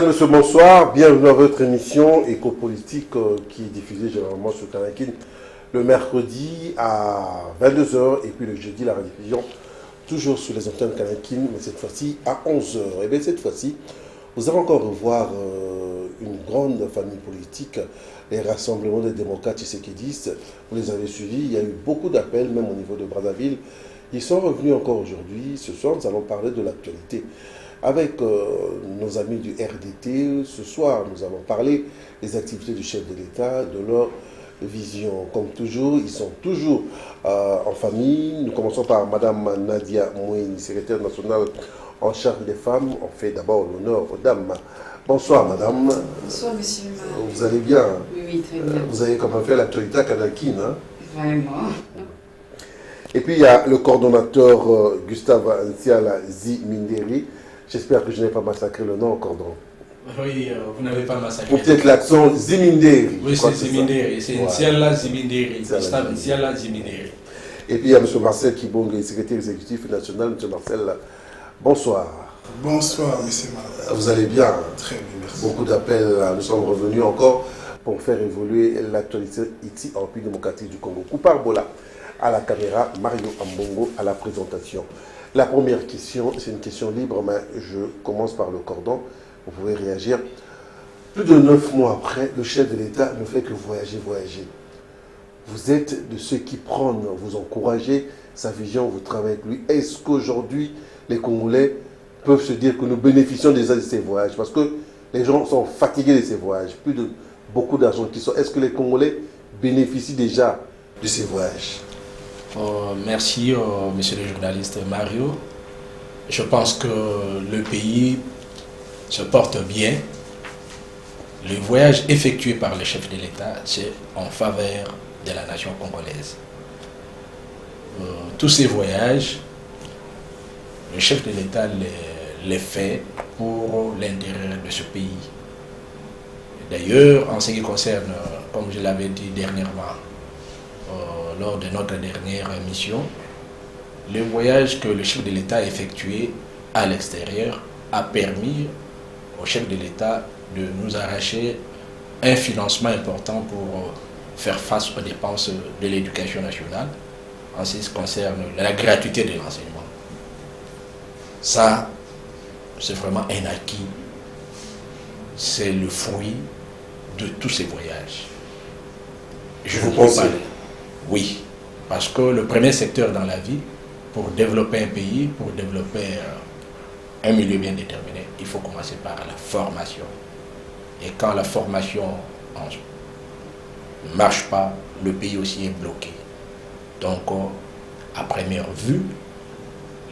Mesdames, Messieurs, bonsoir. Bienvenue à votre émission Éco-Politique qui est diffusée généralement sur Canal Kin le mercredi à 22 h et puis le jeudi la rediffusion toujours sur les antennes Canal Kin, mais cette fois-ci à 11 h. Et bien cette fois-ci, vous allez encore revoir une grande famille politique, les rassemblements des démocrates tshisekidistes. Vous les avez suivis, il y a eu beaucoup d'appels, même au niveau de Brazzaville. Ils sont revenus encore aujourd'hui. Ce soir, nous allons parler de l'actualité. Avec nos amis du RDT, ce soir, nous allons parler des activités du chef de l'État, de leur vision. Comme toujours, ils sont toujours en famille. Nous commençons par Madame Nadia Mouini, secrétaire nationale en charge des femmes. On fait d'abord l'honneur aux dames. Bonsoir, Madame. Bonsoir, Monsieur. Vous allez bien? Oui, très bien. Vous avez comment fait l'actualité à Canal Kin, hein? Vraiment. Et puis, il y a le coordonnateur Gustave Nsiala Ziminderi. J'espère que je n'ai pas massacré le nom en cordon. Oui, vous n'avez pas massacré. Ou peut-être l'accent Ziminderi. Oui, c'est Ziminderi. C'est Nsiala Ziminderi. Gustave Nsiala Ziminderi. Et puis il y a M. Marcel Kibonge, secrétaire exécutif national. M. Marcel, bonsoir. Bonsoir, M. Marcel. Vous allez bien? Très bien, merci. Beaucoup d'appels. Nous sommes revenus encore pour faire évoluer l'actualité ici en République démocratique du Congo. Koupar Bola à la caméra, Mario Ambongo à la présentation. La première question, c'est une question libre, mais je commence par le cordon. Vous pouvez réagir. Plus de 9 mois après, le chef de l'État ne fait que voyager. Vous êtes de ceux qui prônent, vous encouragez sa vision, vous travaillez avec lui. Est-ce qu'aujourd'hui, les Congolais peuvent se dire que nous bénéficions déjà de ces voyages? Parce que les gens sont fatigués de ces voyages. Plus de beaucoup d'argent qui sont. Est-ce que les Congolais bénéficient déjà de ces voyages? Merci, monsieur le journaliste Mario. Je pense que le pays se porte bien. Le voyage effectué par le chef de l'État, c'est en faveur de la nation congolaise. Tous ces voyages, le chef de l'État les fait pour l'intérêt de ce pays. D'ailleurs, en ce qui concerne, comme je l'avais dit dernièrement, lors de notre dernière mission, le voyage que le chef de l'État a effectué à l'extérieur a permis au chef de l'État de nous arracher un financement important pour faire face aux dépenses de l'éducation nationale en ce qui concerne la gratuité de l'enseignement. Ça, c'est vraiment un acquis. C'est le fruit de tous ces voyages. Je ne pense pas. Oui, parce que le premier secteur dans la vie, pour développer un pays, pour développer un milieu bien déterminé, il faut commencer par la formation. Et quand la formation ne marche pas, le pays aussi est bloqué. Donc, à première vue,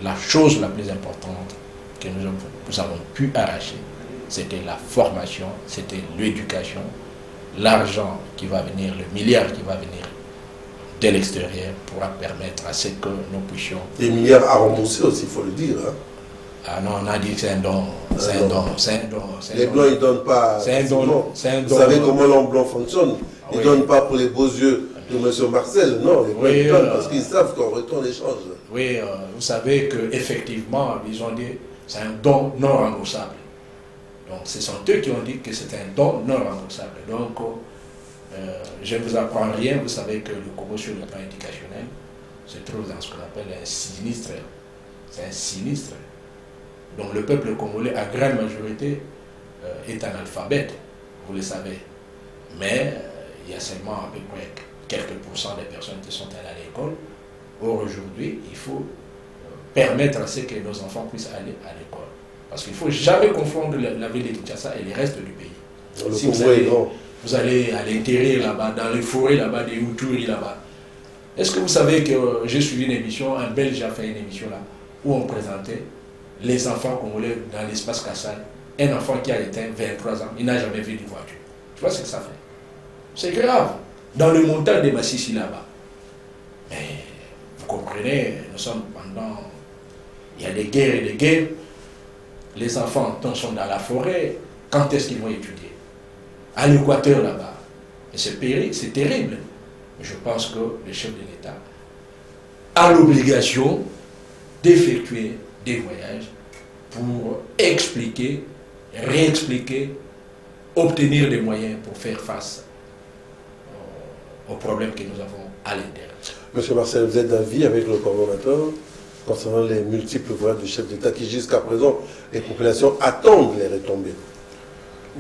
la chose la plus importante que nous avons pu arracher, c'était la formation, c'était l'éducation, l'argent qui va venir, le milliard qui va venir de l'extérieur pourra permettre à ce que nous puissions... Des milliards à rembourser aussi, il faut le dire. Hein. Ah non, on a dit que c'est un don. C'est un don. Les Blancs, ils ne donnent pas... C'est un don. Vous savez comment l'homme blanc fonctionne. Ils ne donnent pas pour les beaux yeux de M. Marcel. Non, les Blancs, ils donnent parce qu'ils savent qu'en retour, on échange. Oui, vous savez qu'effectivement, ils ont dit que c'est un don non remboursable. Donc, ce sont eux qui ont dit que c'est un don non remboursable. Donc, je ne vous apprends rien, vous savez que le Congo sur le plan éducationnel se trouve dans ce qu'on appelle un sinistre. C'est un sinistre. Donc le peuple congolais, à grande majorité, est analphabète, vous le savez. Mais il y a seulement à peu près quelques pourcents des personnes qui sont allées à l'école. Or aujourd'hui, il faut permettre à ce que nos enfants puissent aller à l'école. Parce qu'il ne faut jamais confondre la ville de Kinshasa et le reste du pays. Si vous allez à l'intérieur là-bas, dans les forêts là-bas, des Outuri là-bas. Est-ce que vous savez que j'ai suivi une émission, un Belge a fait une émission là, où on présentait les enfants congolais dans l'espace Kassai. Un enfant qui a éteint 23 ans, il n'a jamais vu de voiture. Tu vois ce que ça fait? C'est grave. Dans le montagne des Massissi là-bas. Mais vous comprenez, nous sommes pendant... Il y a des guerres et des guerres. Les enfants sont dans la forêt. Quand est-ce qu'ils vont étudier? À l'équateur là-bas. Et c'est terrible. Je pense que le chef de l'État a l'obligation d'effectuer des voyages pour expliquer réexpliquer, obtenir des moyens pour faire face aux problèmes que nous avons à l'intérieur. Monsieur Marcel, vous êtes d'avis avec le coordonnateur concernant les multiples voix du chef d'État qui jusqu'à présent, les populations attendent les retombées?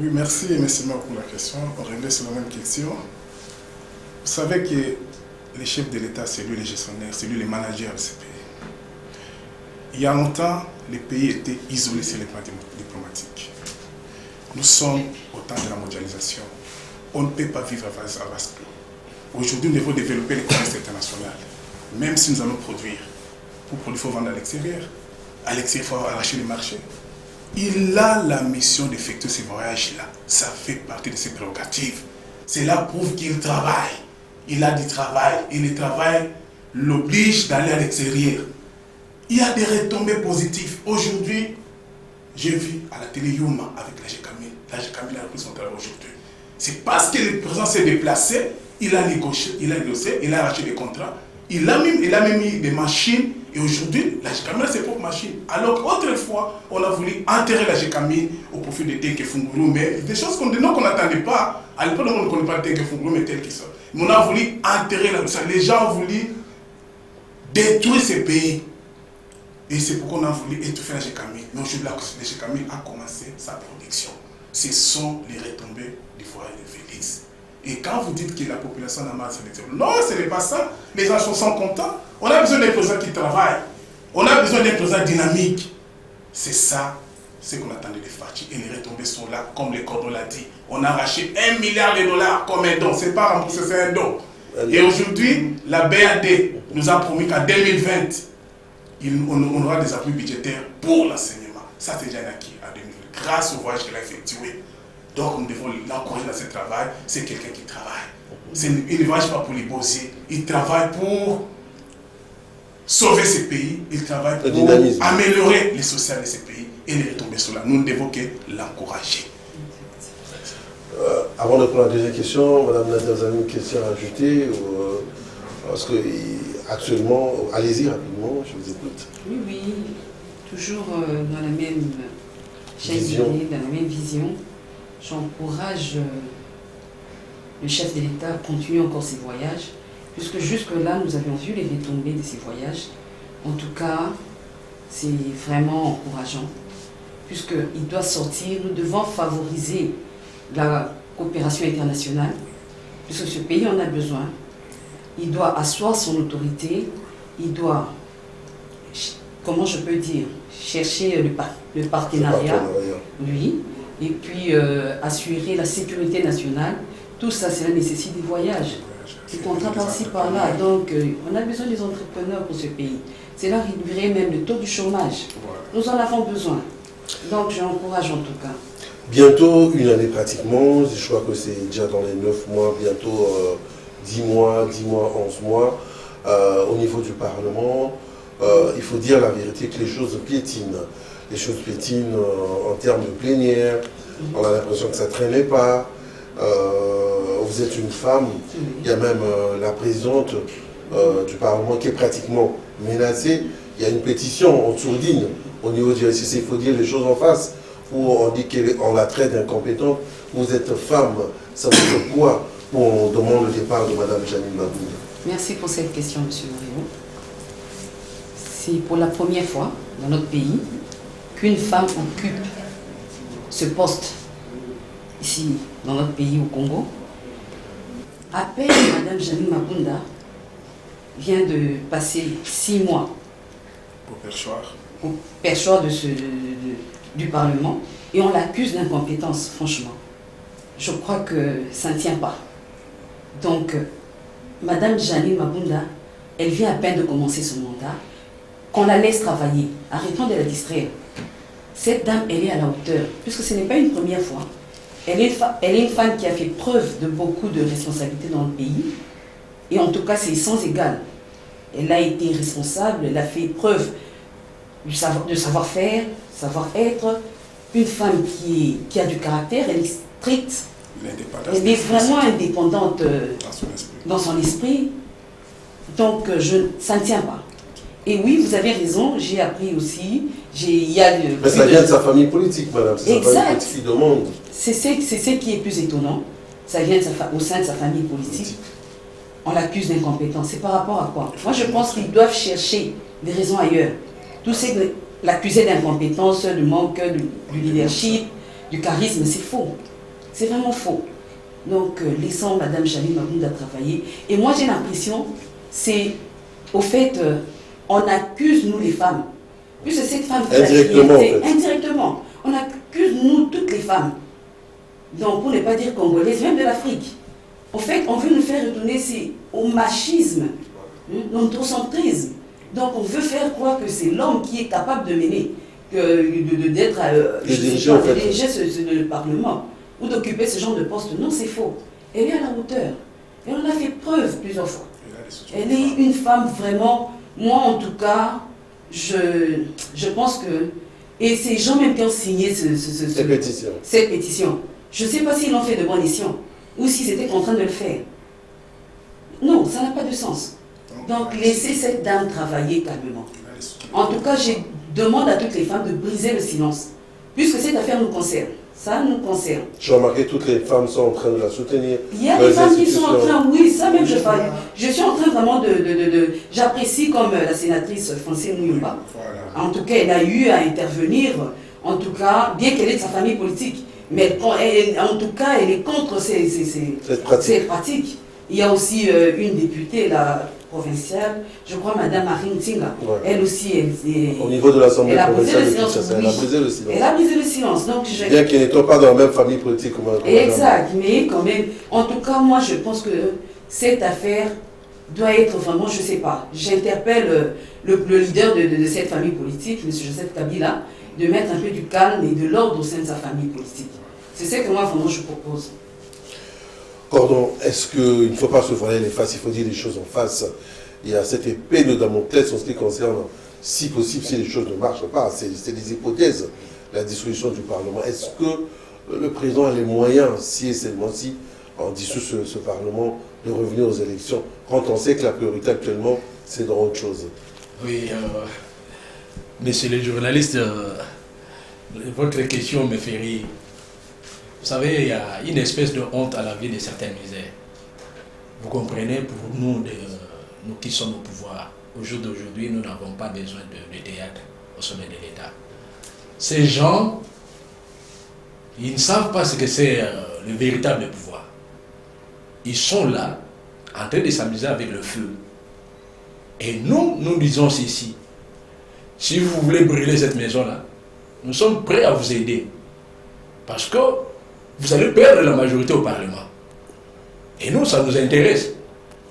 Oui, merci, M. Maire, pour la question. On revenait sur la même question. Vous savez que les chefs de l'État, c'est lui les gestionnaires, c'est lui les managers de ces pays. Il y a longtemps, les pays étaient isolés sur les plans diplomatiques. Nous sommes au temps de la mondialisation. On ne peut pas vivre à vase clos. Aujourd'hui, nous devons développer les commerces internationaux. Même si nous allons produire. Pour produire, il faut vendre à l'extérieur. À l'extérieur, il faut arracher les marchés. Il a la mission d'effectuer ces voyages-là. Ça fait partie de ses prérogatives. Cela prouve qu'il travaille. Il a du travail. Et le travail l'oblige d'aller à l'extérieur. Il y a des retombées positives. Aujourd'hui, j'ai vu à la télé Yuma avec la GECAMIL. La GECAMIL a repris son travail aujourd'hui. C'est parce que le président s'est déplacé, il a négocié, il a arraché des contrats, il a même mis des machines. Et aujourd'hui, la GECAMIL a ses propres machines. Alors qu'autrefois, on a voulu enterrer la GECAMIL au profit de Tenke Fungulu, mais des choses qu'on n'attendait pas. À l'époque, on ne connaît pas Tenke Fungulu, mais tel qu'il sort. Mais on a voulu enterrer ça. Les gens ont voulu détruire ces pays. Et c'est pourquoi on a voulu étouffer la GECAMIL. Mais aujourd'hui, la GECAMIL a commencé sa production. Ce sont les retombées du foyer de Félix. Et quand vous dites que la population n'a mal sélectionné, non, ce n'est pas ça. Les gens sont contents. On a besoin d'un président qui travaille. On a besoin d'un président dynamique. C'est ça, ce qu'on attendait des Fachi. Et les retombées sont là, comme le Cordon l'a dit. On a arraché $1 milliard comme un don. Ce n'est pas remboursé, c'est un don. Et aujourd'hui, la BAD nous a promis qu'en 2020, on aura des appuis budgétaires pour l'enseignement. Ça, c'est déjà acquis en 2020, grâce au voyage qu'elle a effectué. Donc, nous devons l'encourager dans ce travail. C'est quelqu'un qui travaille. Il ne voyage pas pour les bosser. Il travaille pour sauver ces pays. Il travaille pour améliorer les social de ces pays et les retomber sur là. Nous ne devons que l'encourager. Avant de prendre la deuxième question, Madame Nadia, vous avez une question à ajouter parce que actuellement, allez-y rapidement, je vous écoute. Oui, toujours dans la même chaîne d'idées, dans la même vision. J'encourage le chef de l'État à continuer encore ses voyages, puisque jusque-là, nous avions vu les retombées de ces voyages. En tout cas, c'est vraiment encourageant, puisqu'il doit sortir. Nous devons favoriser la coopération internationale, puisque ce pays en a besoin. Il doit asseoir son autorité, il doit, comment je peux dire, chercher le partenariat, oui, et puis assurer la sécurité nationale. Tout ça, cela nécessite des voyages, des contrats par-ci, par-là. Donc, on a besoin des entrepreneurs pour ce pays. Cela réduirait même le taux du chômage. Nous en avons besoin. Donc, j'encourage en tout cas. Bientôt, une année pratiquement, je crois que c'est déjà dans les 9 mois, bientôt 10 mois, 11 mois, au niveau du Parlement. Il faut dire la vérité que les choses piétinent. Les choses piétinent en termes de plénière. On a l'impression que ça ne traînait pas. Vous êtes une femme. Il y a même la présidente du Parlement qui est pratiquement menacée. Il y a une pétition en sourdine au niveau du RCC. Il faut dire les choses en face. Où on dit qu'on la traite d'incompétente. Vous êtes femme. Ça vous fait quoi pour on demande le départ de Mme Janine Mabounda? Merci pour cette question, M. Mario. C'est pour la première fois dans notre pays qu'une femme occupe ce poste ici, dans notre pays, au Congo. À peine Mme Janine Mabounda vient de passer 6 mois au perchoir du Parlement et on l'accuse d'incompétence, franchement. Je crois que ça ne tient pas. Donc, Mme Janine Mabounda, elle vient à peine de commencer son mandat, qu'on la laisse travailler. Arrêtons de la distraire. Cette dame, elle est à la hauteur, puisque ce n'est pas une première fois. Elle est une femme qui a fait preuve de beaucoup de responsabilités dans le pays, et en tout cas, c'est sans égal. Elle a été responsable, elle a fait preuve de savoir-faire, savoir-être. Une femme qui a du caractère, elle est stricte, elle est vraiment indépendante dans son esprit. Donc, ça ne tient pas. Et oui, vous avez raison, j'ai appris aussi. Il y a Mais ça vient de sa famille politique, madame. C'est sa famille Exact. politique qui demande. C'est ce qui est plus étonnant. Ça vient au sein de sa famille politique. On l'accuse d'incompétence. C'est par rapport à quoi? Moi, je pense qu'ils doivent chercher des raisons ailleurs. Tout ce que l'accuser d'incompétence, de manque du leadership, du charisme, c'est faux. C'est vraiment faux. Donc, laissons Mme Charlie Mabounda travailler. Et moi, j'ai l'impression, c'est au fait, on accuse, nous les femmes, puisque cette femme qui indirectement, en fait. indirectement, on accuse, nous, toutes les femmes. Donc, pour ne pas dire congolaises, même de l'Afrique. En fait, on veut nous faire retourner au machisme, l'androcentrisme. Donc, on veut faire croire que c'est l'homme qui est capable de mener, d'être diriger le Parlement, ou d'occuper ce genre de poste. Non, c'est faux. Elle est à la hauteur. Et on a fait preuve plusieurs fois. Elle est une femme vraiment, moi en tout cas, je pense que, et ces gens même qui ont signé cette pétition, je ne sais pas s'ils l'ont fait de bonne escient, ou s'ils étaient contraints de le faire. Non, ça n'a pas de sens. Donc laissez cette dame travailler calmement. En tout cas, je demande à toutes les femmes de briser le silence, puisque cette affaire nous concerne. Ça nous concerne. J'ai remarqué que toutes les femmes sont en train de la soutenir. Il y a des femmes qui sont en train, oui, ça même je suis en train vraiment j'apprécie comme la sénatrice Francine Mouyumba. En tout cas, elle a eu à intervenir, en tout cas, bien qu'elle est de sa famille politique, mais en tout cas, elle est contre cette pratique. Il y a aussi une députée, la provinciale, je crois Madame Marine Tinga, elle aussi, au niveau de l'Assemblée provinciale de Kinshasa, elle a brisé le silence. Elle a brisé le silence. Donc, bien qu'elle n'était pas dans la même famille politique comme exact, mais quand même, en tout cas, moi je pense que cette affaire doit être vraiment, je ne sais pas, j'interpelle le leader de cette famille politique, M. Joseph Kabila, de mettre un peu du calme et de l'ordre au sein de sa famille politique. C'est ce que moi vraiment je propose. Cordon, est-ce qu'il ne faut pas se voiler les faces, il faut dire les choses en face? Il y a cette épée de Damoclès en ce qui concerne, si possible, si les choses ne marchent pas, c'est des hypothèses, la dissolution du Parlement. Est-ce que le président a les moyens, si et seulement si, on dissout ce Parlement, de revenir aux élections, quand on sait que la priorité actuellement, c'est dans autre chose? Oui, messieurs les journalistes, votre question me fait rire. Vous savez, il y a une espèce de honte à la vie de certaines misères. Vous comprenez, pour nous, nous qui sommes au pouvoir, au jour d'aujourd'hui, nous n'avons pas besoin de théâtre au sommet de l'État. Ces gens, ils ne savent pas ce que c'est le véritable pouvoir. Ils sont là, en train de s'amuser avec le feu. Et nous disons ceci. Si vous voulez brûler cette maison-là, nous sommes prêts à vous aider. Parce que vous allez perdre la majorité au Parlement. Et nous, ça nous intéresse.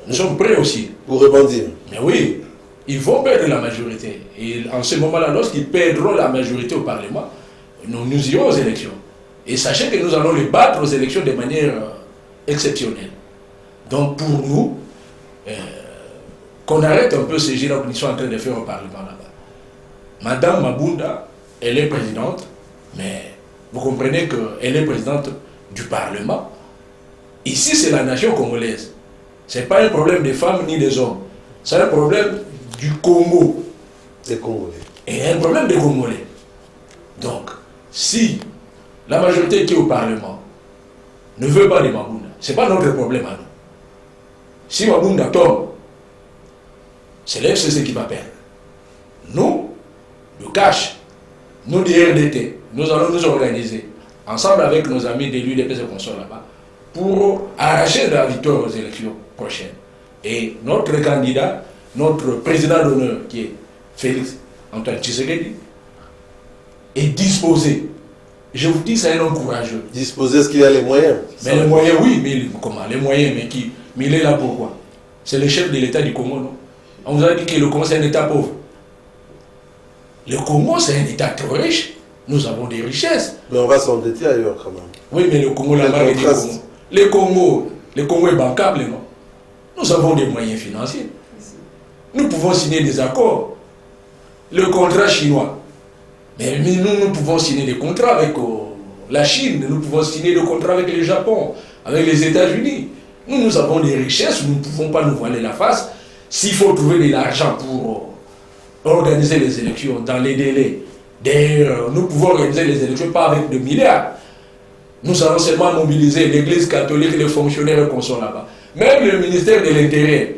Nous sommes prêts aussi. Pour rebondir. Mais oui, ils vont perdre la majorité. Et en ce moment-là, lorsqu'ils perdront la majorité au Parlement, nous irons aux élections. Et sachez que nous allons les battre aux élections de manière exceptionnelle. Donc pour nous, qu'on arrête un peu ces gérants qu'ils sont en train de faire au Parlement là-bas. Madame Mabounda, elle est présidente, mais vous comprenez qu'elle est présidente du Parlement. Ici, c'est la nation congolaise. Ce n'est pas un problème des femmes ni des hommes. C'est un problème du Congo. Des Congolais. Et un problème des Congolais. Donc, si la majorité qui est au Parlement ne veut pas de Mabounda, ce n'est pas notre problème à nous. Si Mabounda tombe, c'est l'FCC qui va perdre. Nous, le cash, nous, des RDT, nous allons nous organiser ensemble avec nos amis d'élus des pays qu'on soit là-bas pour arracher la victoire aux élections prochaines. Et notre candidat, notre président d'honneur qui est Félix Antoine Tshisekedi, est disposé. Je vous dis, c'est un homme courageux. Disposé, est-ce qu'il a les moyens? Mais les moyens, oui, mais comment? Les moyens, mais il est là pourquoi? C'est le chef de l'État du Congo, non? On vous a dit que le Congo, c'est un État pauvre. Le Congo, c'est un État trop riche. Nous avons des richesses. Mais on va s'endetter ailleurs quand même. Oui, mais le Congo, là-bas, le Congo est bancable, non? Nous avons des moyens financiers. Nous pouvons signer des accords. Le contrat chinois. Mais nous pouvons signer des contrats avec la Chine. Nous pouvons signer des contrats avec le Japon, avec les États-Unis. Nous avons des richesses. Nous ne pouvons pas nous voiler la face. S'il faut trouver de l'argent organiser les élections dans les délais. D'ailleurs, nous pouvons organiser les élections pas avec de milliards. Nous allons seulement mobiliser l'Église catholique, les fonctionnaires qu'on soit là-bas. Même le ministère de l'Intérieur,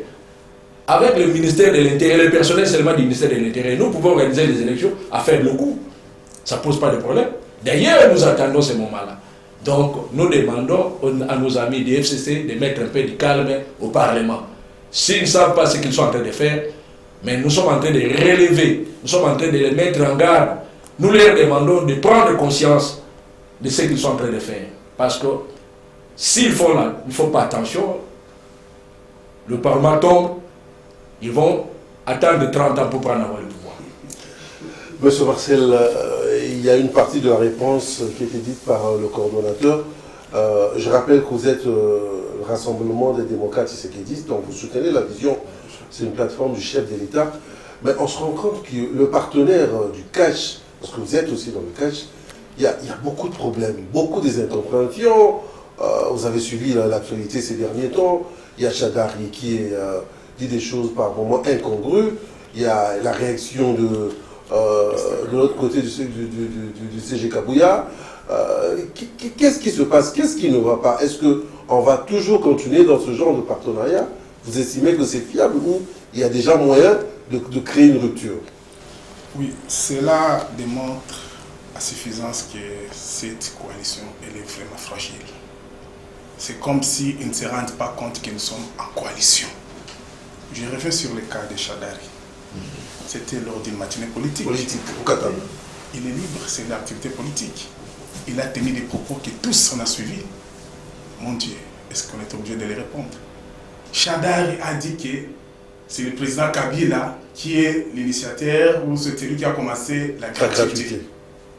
avec le ministère de l'Intérieur, le personnel seulement du ministère de l'Intérieur, nous pouvons organiser les élections à faible coût. Ça ne pose pas de problème. D'ailleurs, nous attendons ce moment-là. Donc, nous demandons à nos amis du FCC de mettre un peu de calme au Parlement. S'ils ne savent pas ce qu'ils sont en train de faire, mais nous sommes en train de relever, nous sommes en train de les mettre en garde. Nous leur demandons de prendre conscience de ce qu'ils sont en train de faire. Parce que s'ils font là, ils ne font pas attention, le Parlement tombe, ils vont attendre 30 ans pour prendre le pouvoir. Monsieur Marcel, il y a une partie de la réponse qui a été dite par le coordonnateur. Je rappelle que vous êtes le Rassemblement des démocrates tshisekidistes, donc vous soutenez la vision, c'est une plateforme du chef de l'État. Mais on se rend compte que le partenaire du cash, parce que vous êtes aussi dans le cash, il y a beaucoup de problèmes, beaucoup des incompréhensions. Vous avez suivi l'actualité ces derniers temps. Il y a Chadari qui dit des choses par moments incongrues. Il y a la réaction de l'autre côté du CG Kabouya. Qu'est-ce qui se passe? Qu'est-ce qui ne va pas? Est-ce qu'on va toujours continuer dans ce genre de partenariat? Vous estimez que c'est fiable ou il y a déjà moyen de créer une rupture? Oui, cela démontre à suffisance que cette coalition elle est vraiment fragile. C'est comme s'ils ne se rendent pas compte que nous sommes en coalition. Je reviens sur le cas de Chadari. C'était lors d'une matinée politique. Au Qatar. Il est libre, c'est une activité politique. Il a tenu des propos que tous on a suivis. Mon Dieu, est-ce qu'on est obligé de les répondre? Chadari a dit que c'est le président Kabila qui est l'initiateur ou c'est lui qui a commencé la gratuité.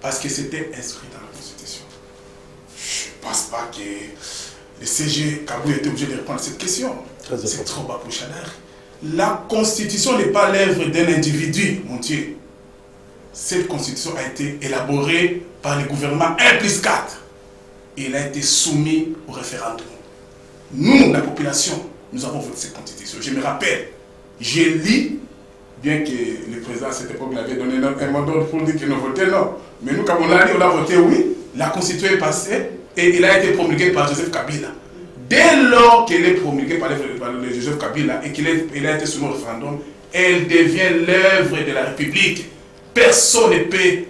Parce que c'était inscrit dans la Constitution. Je ne pense pas que le CG Kabouya était obligé de répondre à cette question. C'est trop bas pour Chadari. La Constitution n'est pas l'œuvre d'un individu, mon Dieu. Cette Constitution a été élaborée par le gouvernement 1+4. Et elle a été soumise au référendum. Nous, la population, nous avons voté cette Constitution. Je me rappelle, j'ai lu, bien que le président à cette époque l'avait donné un mot d'ordre pour dire qu'il ne votait non. Mais nous, comme on l'a dit, on a voté oui. La Constitution est passée et elle a été promulguée par Joseph Kabila. Dès lors qu'elle est promulguée par le Joseph Kabila et qu'elle a été soumise au référendum, elle devient l'œuvre de la République. Personne ne peut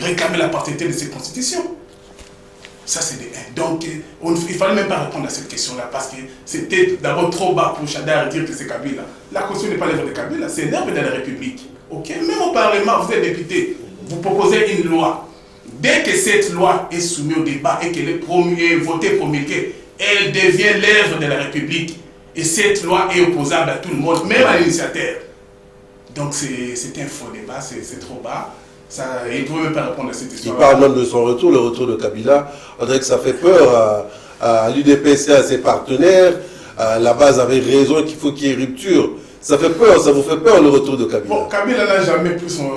réclamer la paternité de cette constitution. Ça, c'est des 1. Donc, il ne fallait même pas répondre à cette question-là parce que c'était d'abord trop bas pour Chadar dire que c'est Kabila. La constitution n'est pas l'œuvre de Kabila, c'est l'œuvre de la République. Okay? Même au Parlement, vous êtes député, vous proposez une loi. Dès que cette loi est soumise au débat et qu'elle est votée, promulguée, elle devient l'œuvre de la République. Et cette loi est opposable à tout le monde, même à l'initiateur. Donc c'est un faux débat, c'est trop bas. Ça, il ne pouvait même pas répondre à cette histoire. Il parle même de son retour, le retour de Kabila. On dirait que ça fait peur à l'UDPS et à ses partenaires. La base avait raison qu'il faut qu'il y ait rupture. Ça fait peur, ça vous fait peur le retour de Kabila? Bon, Kabila n'a jamais pris son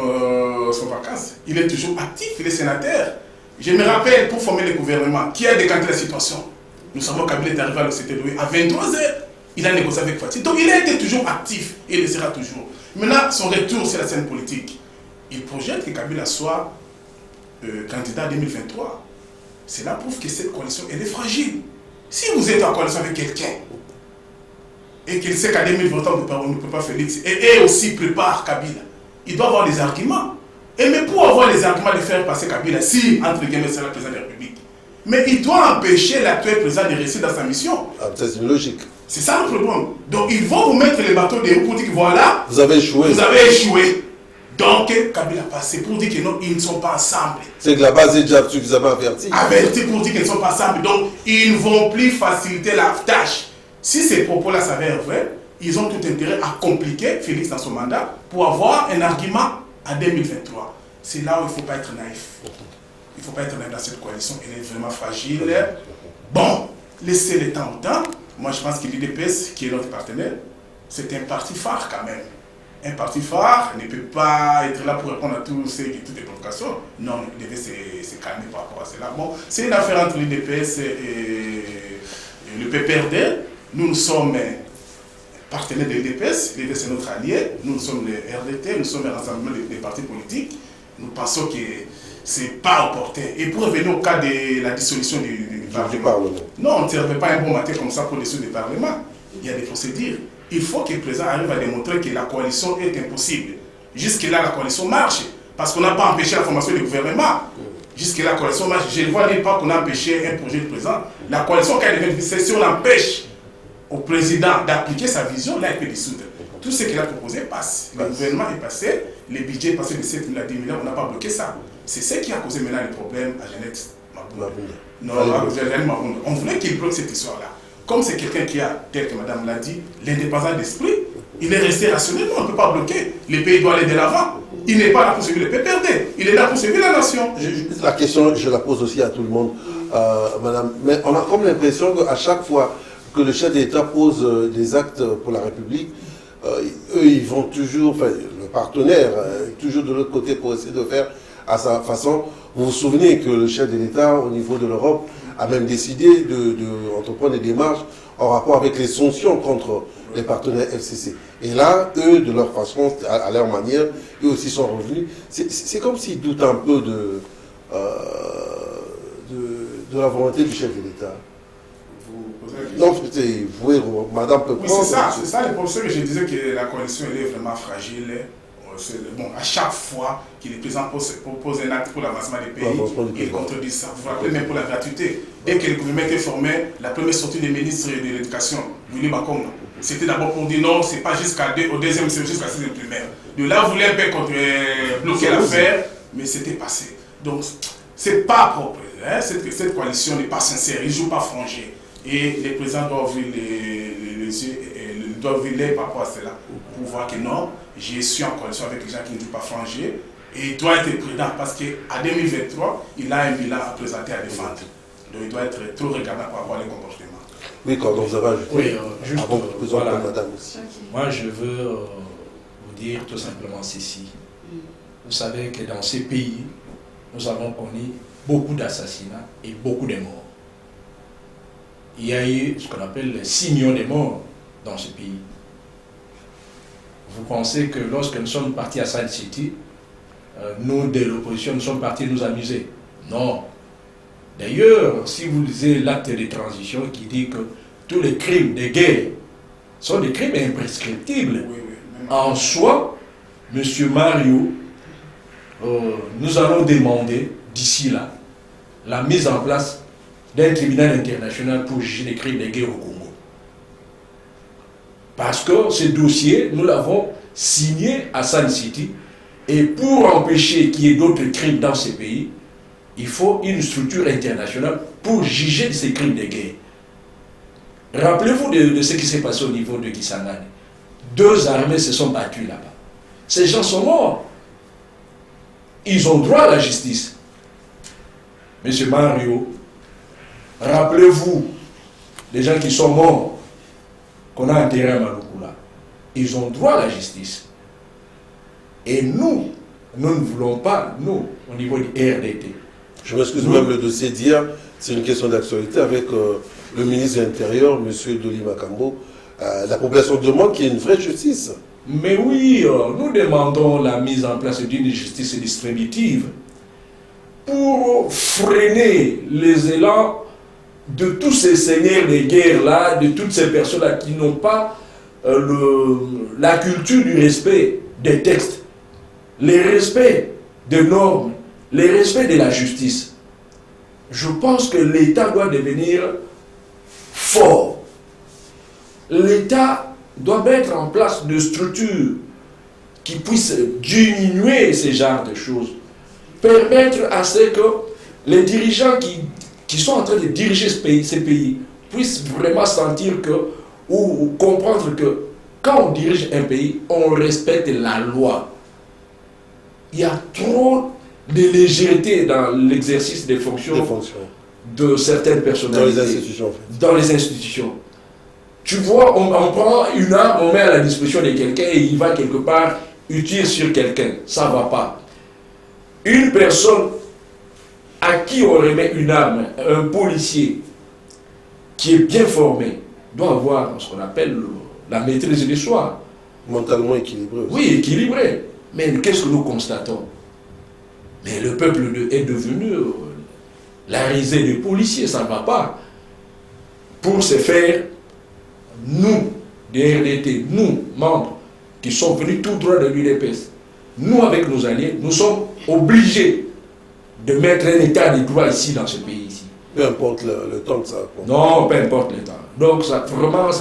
vacances. Il est toujours actif, il est sénateur. Je me rappelle, pour former le gouvernement, qui a décanté la situation. Nous savons que Kabila est arrivé à l'OCTE à 23h. Il a négocié avec Fatih. Donc il a été toujours actif et il le sera toujours. Maintenant, son retour sur la scène politique. Il projette que Kabila soit candidat en 2023. Cela prouve que cette coalition, elle est fragile. Si vous êtes en coalition avec quelqu'un et qu'il sait qu'en 2023, on ne peut pas Félix, et aussi prépare Kabila, il doit avoir des arguments. Mais pour avoir les arguments de faire passer Kabila, si, entre guillemets, c'est le président de la République, mais il doit empêcher l'actuel président de réussir dans sa mission. Ah, c'est une logique. C'est ça le problème. Donc ils vont vous mettre les bateaux des roues pour dire que voilà, vous avez échoué. Vous avez échoué. Donc Kabila passe pour dire que non, ils ne sont pas ensemble. C'est que la base est déjà suffisamment avertie. Avertie pour dire qu'ils ne sont pas ensemble. Donc ils ne vont plus faciliter la tâche. Si ces propos-là s'avèrent vrais, ils ont tout intérêt à compliquer Félix dans son mandat pour avoir un argument en 2023. C'est là où il ne faut pas être naïf. Il ne faut pas être naïf dans cette coalition. Elle est vraiment fragile. Bon, laissez le temps au temps. Moi, je pense que l'UDPS, qui est notre partenaire, c'est un parti phare quand même. Un parti phare ne peut pas être là pour répondre à toutes les provocations. Non, il devait se calmer par rapport à cela. Bon, c'est une affaire entre l'UDPS et le PPRD. Nous sommes partenaire de l'UDPS. L'UDPS c'est notre allié. Nous sommes les RDT, nous sommes un rassemblement des partis politiques. Nous pensons que ce n'est pas opportun. Et pour revenir au cas de la dissolution du Parlement, non, on ne servait pas un bon matin comme ça pour dissoudre le Parlement. Il y a des procédures. Il faut que le président arrive à démontrer que la coalition est impossible. Jusque-là, la coalition marche. Parce qu'on n'a pas empêché la formation du gouvernement. Jusque-là, la coalition marche. Je ne vois pas qu'on a empêché un projet de président. La coalition, quand elle devient, si on empêche au président d'appliquer sa vision, là, il peut dissoudre. Tout ce qu'il a proposé passe. Le gouvernement est passé, le budget est passé de 7 000 à 10 000, on n'a pas bloqué ça. C'est ce qui a causé maintenant les problèmes à Jeannette Mabunda. Non, à Jeannette Mabunda. On voulait qu'il bloque cette histoire-là. Comme c'est quelqu'un qui a, tel que madame l'a dit, l'indépendance d'esprit, il est resté rationnel. Non, on ne peut pas bloquer. Le pays doit aller de l'avant. Il n'est pas là pour servir le PPRD. Il est là pour servir la nation. La question, je la pose aussi à tout le monde, madame. Mais on a comme l'impression qu'à chaque fois que le chef d'État pose des actes pour la République, eux, ils vont toujours, enfin, le partenaire, toujours de l'autre côté pour essayer de faire à sa façon. Vous vous souvenez que le chef de l'État, au niveau de l'Europe, a même décidé d'entreprendre des démarches en rapport avec les sanctions contre les partenaires FCC. Et là, eux, de leur façon, à leur manière, eux aussi sont revenus. C'est comme s'ils doutent un peu de la volonté du chef de l'État. Non, madame peut prendre. Oui, c'est ça le problème que je disais que la coalition elle est vraiment fragile. Bon, à chaque fois que le président propose un acte pour l'avancement des pays, il contredit ça. Vous vous rappelez même pour la gratuité. Dès que le gouvernement était formé, la première sortie des ministres de l'Éducation, Willy Bakonga, c'était d'abord pour dire non, c'est pas au deuxième, c'est jusqu'à la sixième primaire. De là, vous voulez un peu bloquer l'affaire, mais c'était passé. Donc, c'est pas propre. Hein? Cette coalition n'est pas sincère, ils ne jouent pas frangé. Et les présidents doivent ouvrir les yeux, doivent ouvrir l'œil par rapport à cela, pour voir que non, je suis en coalition avec les gens qui ne jouent pas frangé, et il doit être prudent parce qu'à 2023, il a un bilan à présenter, à défendre. Donc il doit être trop regardant par rapport à les comportements. Oui, quand vous avez ajouté, oui, juste, avant que vous voilà. madame aussi. Okay. Moi, je veux vous dire tout simplement ceci. Vous savez que dans ces pays, nous avons connu beaucoup d'assassinats et beaucoup de morts. Il y a eu ce qu'on appelle 6 millions de morts dans ce pays. Vous pensez que lorsque nous sommes partis à Sun City, nous de l'opposition, nous sommes partis nous amuser? Non. D'ailleurs, si vous lisez l'acte de transition qui dit que tous les crimes de guerre sont des crimes imprescriptibles, en soi, M. Mario, nous allons demander d'ici là la mise en place d'un tribunal international pour juger les crimes de guerre au Congo. Parce que ce dossier, nous l'avons signé à Sun City, et pour empêcher qu'il y ait d'autres crimes dans ces pays, il faut une structure internationale pour juger de ces crimes de guerre. Rappelez-vous de ce qui s'est passé au niveau de Kisangani. 2 armées se sont battues là-bas. Ces gens sont morts. Ils ont droit à la justice. Monsieur Mario, rappelez-vous des gens qui sont morts, qu'on a enterrés à Malukula. Ils ont droit à la justice. Et nous ne voulons pas, nous, au niveau du RDT. Je m'excuse, même le dossier d'hier, c'est une question d'actualité avec le ministre de l'Intérieur, M. Doli Makambo. La population demande qu'il y ait une vraie justice. Mais oui, nous demandons la mise en place d'une justice distributive pour freiner les élans de tous ces seigneurs de guerre-là, de toutes ces personnes-là qui n'ont pas la culture du respect des textes, le respect des normes, le respect de la justice. Je pense que l'État doit devenir fort. L'État doit mettre en place des structures qui puissent diminuer ce genre de choses. Permettre à ce que les dirigeants qui sont en train de diriger ces pays puissent vraiment sentir que, ou comprendre que quand on dirige un pays, on respecte la loi. Il y a trop de légèreté dans l'exercice des fonctions de certaines personnalités. Dans les institutions, en fait. Dans les institutions. Tu vois, on prend une arme, on met à la disposition de quelqu'un et il va quelque part, il tire sur quelqu'un. Ça ne va pas. Une personne à qui on remet une arme, un policier qui est bien formé, doit avoir ce qu'on appelle la maîtrise de soi. Mentalement équilibré aussi. Oui, équilibré. Mais qu'est-ce que nous constatons? Mais le peuple est devenu la risée des policiers, ça ne va pas. Pour ce faire, nous, des RDT, nous, membres, qui sommes venus tout droit de l'UDPS, nous, avec nos alliés, nous sommes obligés de mettre un état de droit ici, dans ce pays ici. Peu importe le temps que ça prend. Non, peu importe le temps. Donc, ça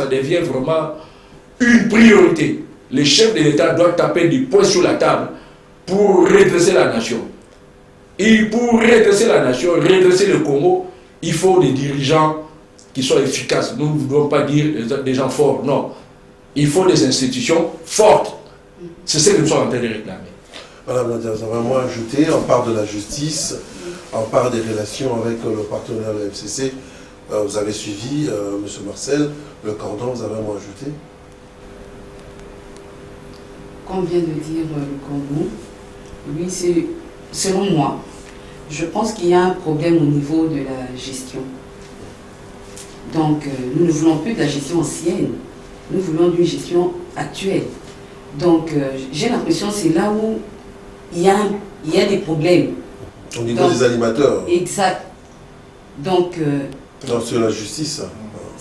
devient vraiment une priorité. Les chefs de l'État doivent taper du poing sur la table pour redresser la nation. Et pour redresser la nation, redresser le Congo, il faut des dirigeants qui soient efficaces. Nous ne voulons pas dire des gens forts, non. Il faut des institutions fortes. C'est ce que nous sommes en train de réclamer. Madame Nadia, vous avez un mot à ajouter. On parle de la justice, on parle des relations avec le partenaire de la FCC. Vous avez suivi, M. Marcel, le cordon, vous avez un mot à ajouter? Comme vient de dire le Congo, lui, c'est, selon moi, je pense qu'il y a un problème au niveau de la gestion. Donc, nous ne voulons plus de la gestion ancienne, nous voulons d'une gestion actuelle. Donc, j'ai l'impression que c'est là où il y a des problèmes. Au niveau des animateurs. Exact. Donc, sur la justice.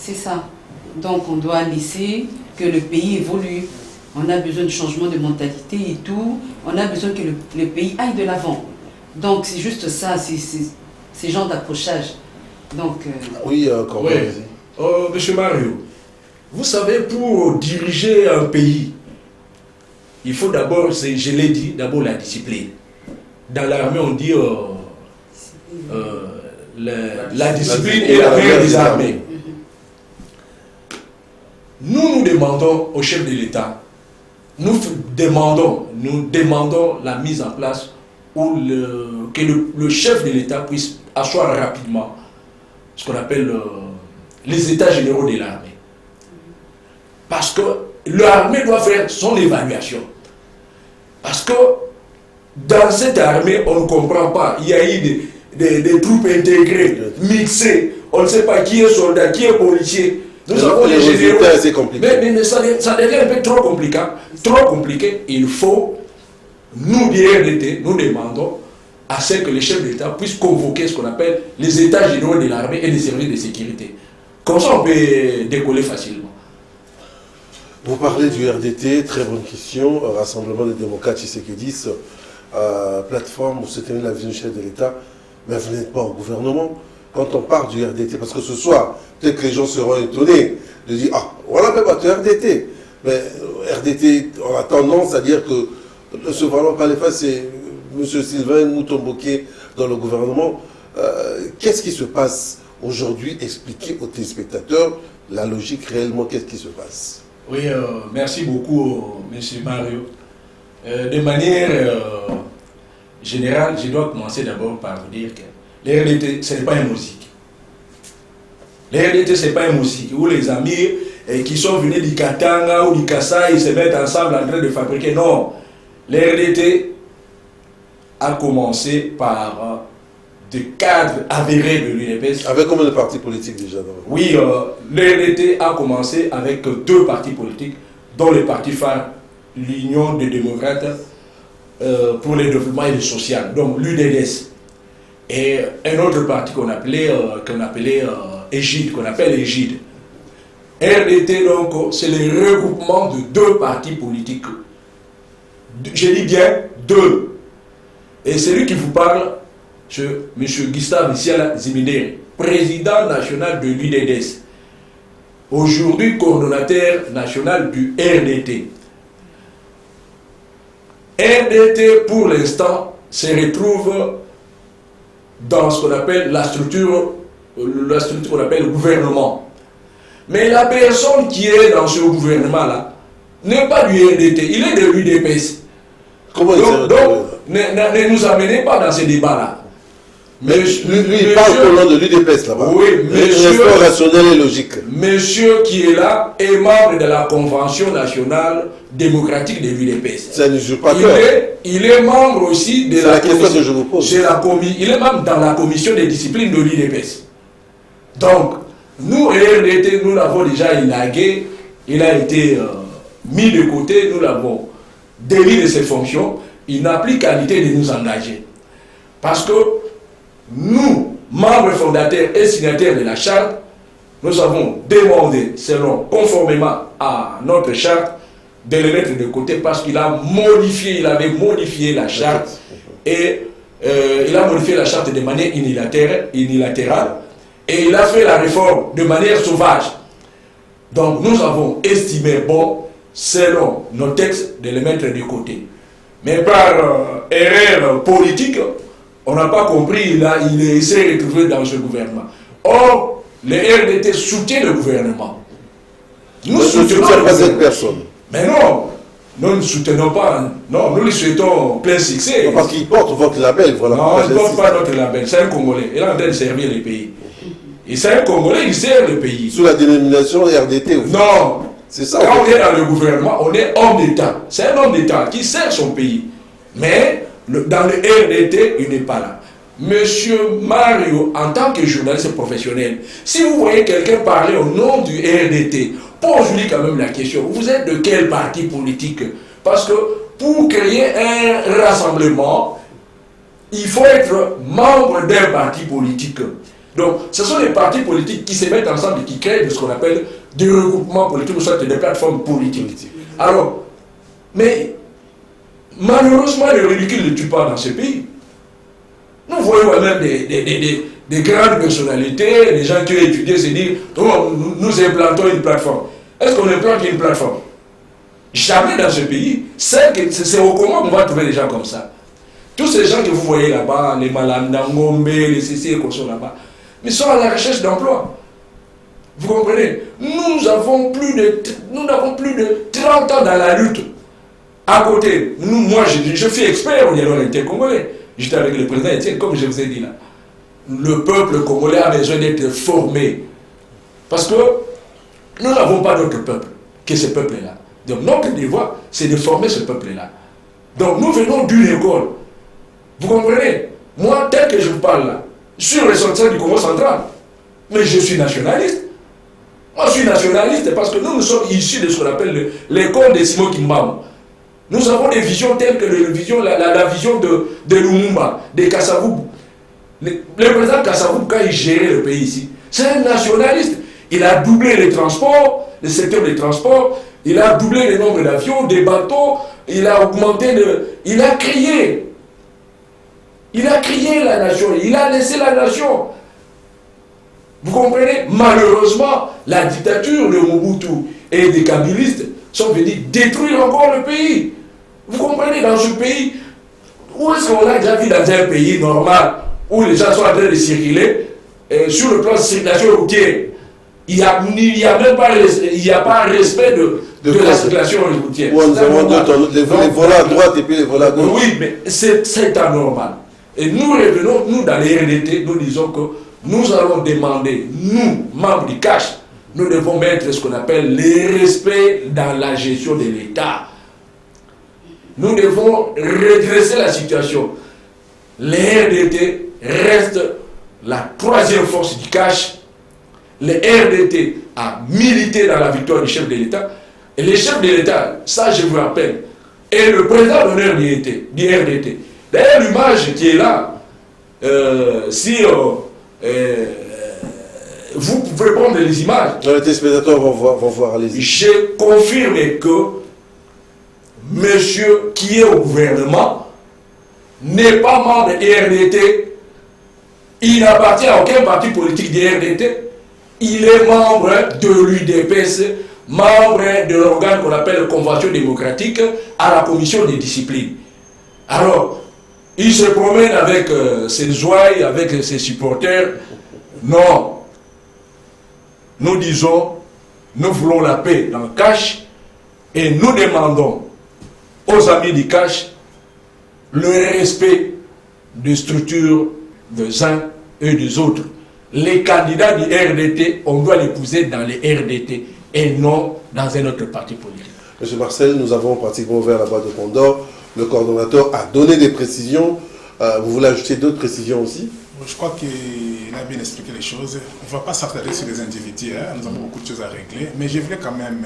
c'est ça. Donc, on doit laisser que le pays évolue. On a besoin de changement de mentalité et tout. On a besoin que le pays aille de l'avant. Donc, c'est juste ça, c'est ce genre d'approchage. Donc, oui, Cordon, oui. Monsieur Mario, vous savez, pour diriger un pays, il faut d'abord, je l'ai dit, d'abord la discipline. Dans l'armée, on dit la discipline est la mère des armées. Nous demandons au chef de l'État, nous demandons la mise en place où que le chef de l'État puisse asseoir rapidement ce qu'on appelle les états généraux de l'armée. Parce que l'armée doit faire son évaluation. Parce que dans cette armée, on ne comprend pas. Il y a eu des troupes intégrées, mixées. On ne sait pas qui est soldat, qui est policier. Nous avons les généraux. Mais ça devient un peu trop compliqué. Trop compliqué. Il faut, nous, des RDT, nous demandons à ce que les chefs d'État puissent convoquer ce qu'on appelle les états généraux de l'armée et des services de sécurité. Comme ça, on peut décoller facilement. Vous parlez du RDT, très bonne question. Rassemblement des démocrates Tshisekedi, plateforme, vous soutenez la vision du chef de l'État, mais vous n'êtes pas au gouvernement. Quand on parle du RDT, parce que ce soir, peut-être que les gens seront étonnés de dire, ah, voilà même pas du RDT. Mais RDT, on a tendance à dire que ce vraiment pas les faces, c'est M. Sylvain Moutomboké dans le gouvernement. Qu'est-ce qui se passe aujourd'hui? Expliquez aux téléspectateurs la logique réellement, qu'est-ce qui se passe? Oui, merci beaucoup, M. Mario. De manière générale, je dois commencer d'abord par vous dire que les RDT, ce n'est pas une musique. Les RDT, ce n'est pas une musique où les amis qui sont venus du Katanga ou du Kassai, ils se mettent ensemble en train de fabriquer. Non, les RDT a commencé par des cadres avérés de l'UDPS. Avec combien de partis politiques déjà? Oui, le RDT a commencé avec 2 partis politiques, dont le parti phare, l'Union des démocrates pour le développement et le social, donc l'UDDS. Et un autre parti qu'on appelait Égide, qu'on appelle Égide. RDT, donc, c'est le regroupement de 2 partis politiques. Je dis bien 2. Et celui qui vous parle, c'est M. Gustave Siala Zimindere, président national de l'UDDS, aujourd'hui coordonnateur national du RDT. RDT, pour l'instant, se retrouve dans ce qu'on appelle la structure qu'on appelle le gouvernement. Mais la personne qui est dans ce gouvernement-là n'est pas du RDT, il est de l'UDPS. Comment donc ne nous amenez pas dans ce débat-là. Mais lui, il parle au nom de l'UDPS là-bas. Oui, monsieur, rationnel et logique. Monsieur qui est là est membre de la Convention nationale démocratique de l'UDPS. C'est un usurpateur. Il est membre aussi de la question que je vous pose. Il est membre dans la commission des disciplines de l'UDPS. Donc, nous, RDT, nous l'avons déjà élagué il a été mis de côté, nous l'avons démis de ses fonctions, il n'a plus qualité de nous engager. Parce que nous, membres fondateurs et signataires de la charte, nous avons demandé, conformément à notre charte, de le mettre de côté parce qu'il a modifié, il avait modifié la charte et il a modifié la charte de manière unilatérale et il a fait la réforme de manière sauvage. Donc nous avons estimé bon, selon nos textes, de le mettre de côté. Mais par erreur politique, on n'a pas compris, il s'est retrouvé dans ce gouvernement. Or, le RDT soutient le gouvernement. Nous soutenons pas cette personne. Mais non, nous ne soutenons pas, non, nous lui souhaitons plein succès. Non, parce qu'il porte votre label, voilà. Non, il ne porte pas notre label, c'est un Congolais, il est en train de servir le pays. Et c'est un Congolais, il sert le pays. Sous la dénomination RDT aussi. Non, c'est ça. Quand on est dans le gouvernement, on est homme d'État. C'est un homme d'État qui sert son pays. Mais dans le RDT, il n'est pas là. Monsieur Mario, en tant que journaliste professionnel, si vous voyez quelqu'un parler au nom du RDT, posez-lui quand même la question. Vous êtes de quel parti politique? Parce que pour créer un rassemblement, il faut être membre d'un parti politique. Donc, ce sont les partis politiques qui se mettent ensemble et qui créent ce qu'on appelle des regroupements politiques ou soit des plateformes politiques. Alors, mais malheureusement, le ridicule ne tue pas dans ce pays. Nous voyons même des grandes personnalités, des gens qui ont étudié, se dire, oh, nous implantons une plateforme. Est-ce qu'on implante une plateforme? Jamais dans ce pays. C'est au Congo qu'on va trouver des gens comme ça. Tous ces gens que vous voyez là-bas, les Malandangombe, les CC et Koso là-bas, mais sont à la recherche d'emploi. Vous comprenez? Nous n'avons plus de 30 ans dans la lutte. À côté, moi je suis expert au dialogue intercongolais. J'étais avec le président Etienne, comme je vous ai dit là. Le peuple congolais a besoin d'être formé. Parce que nous n'avons pas d'autre peuple que ce peuple-là. Donc notre devoir, c'est de former ce peuple-là. Donc nous venons d'une école. Vous comprenez? Moi, tel que je vous parle là, je suis ressortissant du Congo central. Mais je suis nationaliste. Moi, je suis nationaliste parce que nous sommes issus de ce qu'on appelle l'école de Simon Kimbangu. Nous avons des visions telles que la vision de Lumumba, de Kasavubu. Le président Kasavubu, quand il gérait le pays ici, c'est un nationaliste. Il a doublé les transports, le secteur des transports, il a doublé le nombre d'avions, des bateaux, il a augmenté il a créé la nation, il a laissé la nation. Vous comprenez? Malheureusement, la dictature de Mobutu et des kabylistes sont venus détruire encore le pays. Vous comprenez? Dans ce pays, où est-ce qu'on a déjà vu dans un pays normal où les gens sont en train de circuler sur le plan de circulation routière? Il n'y a même pas respect de la circulation routière. Ouais, nous avons les volants à droite et puis les volants à gauche. Oui, mais c'est anormal. Et nous revenons, nous dans les RDT, nous disons que nous allons demander, nous, membres du CACH, nous devons mettre ce qu'on appelle le respect dans la gestion de l'État. Nous devons redresser la situation. Les RDT restent la troisième force du CACH. Le RDT a milité dans la victoire du chef de l'État. Et le chef de l'État, ça je vous rappelle, est le président d'honneur du RDT. D'ailleurs, l'image qui est là, si vous pouvez prendre les images. Les téléspectateurs vont voir, allez-y. Je confirme que monsieur qui est au gouvernement n'est pas membre du RDT. Il n'appartient à aucun parti politique du RDT. Il est membre de l'UDPS, membre de l'organe qu'on appelle Convention démocratique à la commission des disciplines. Alors, il se promène avec ses ouailles, avec ses supporters. Non. Nous disons, nous voulons la paix dans le CACH et nous demandons aux amis du CACH le respect des structures des uns et des autres. Les candidats du RDT, on doit les pousser dans les RDT et non dans un autre parti politique. Monsieur Marcel, nous avons pratiquement ouvert la boîte de Pandore. Le coordonnateur a donné des précisions. Vous voulez ajouter d'autres précisions aussi? Je crois qu'il a bien expliqué les choses. On ne va pas s'attarder sur les individus, hein. Nous avons beaucoup de choses à régler, mais je voulais quand même